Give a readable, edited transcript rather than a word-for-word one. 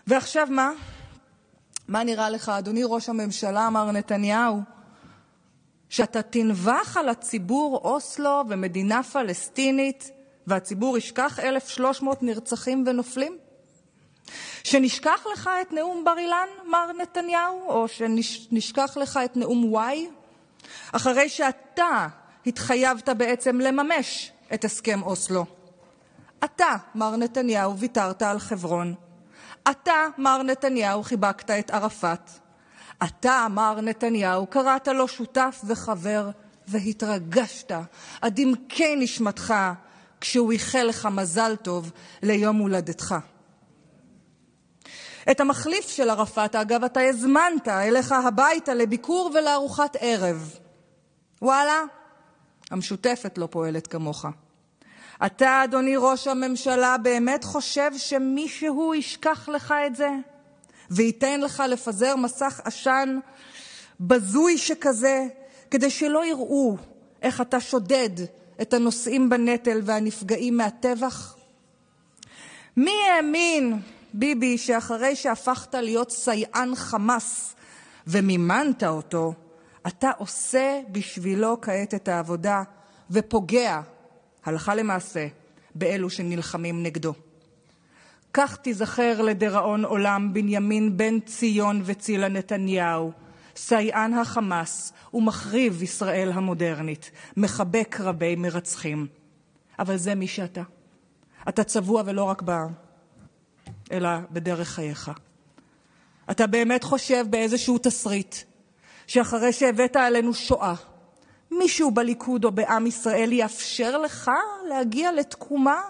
ועכשיו מה? מה נראה לך, אדוני ראש הממשלה, מר נתניהו? שאתה תנבח על הציבור אוסלו ומדינה פלסטינית, והציבור ישכח 1,300 נרצחים ונופלים? שנשכח לך את נאום בר אילן, מר נתניהו? או שנשכח לך את נאום וואי? אחרי שאתה התחייבת בעצם לממש את הסכם אוסלו. אתה, מר נתניהו, ויתרת על חברון. אתה, מר נתניהו, חיבקת את ערפאת. אתה, מר נתניהו, קראת לו שותף וחבר והתרגשת עד עמקי נשמתך כשהוא איחל לך מזל טוב ליום הולדתך. את המחליף של ערפאת, אגב, אתה הזמנת אליך הביתה לביקור ולארוחת ערב. וואלה, המשותפת לא פועלת כמוך. אתה, אדוני ראש הממשלה, באמת חושב שמישהו ישכח לך את זה? וייתן לך לפזר מסך עשן בזוי שכזה, כדי שלא יראו איך אתה שודד את הנושאים בנטל והנפגעים מהטבח? מי האמין, ביבי, שאחרי שהפכת להיות סייען חמאס ומימנת אותו, אתה עושה בשבילו כעת את העבודה ופוגע, הלכה למעשה, באלו שנלחמים נגדו. כך תיזכר לדיראון עולם בנימין בן ציון וצילה נתניהו, סייען החמאס ומחריב ישראל המודרנית, מחבק רבי מרצחים. אבל זה מי שאתה. אתה צבוע ולא רק אלא בדרך חייך. אתה באמת חושב באיזשהו תסריט שאחרי שהבאת עלינו שואה, מישהו בליכוד או בעם ישראל יאפשר לך להגיע לתקומה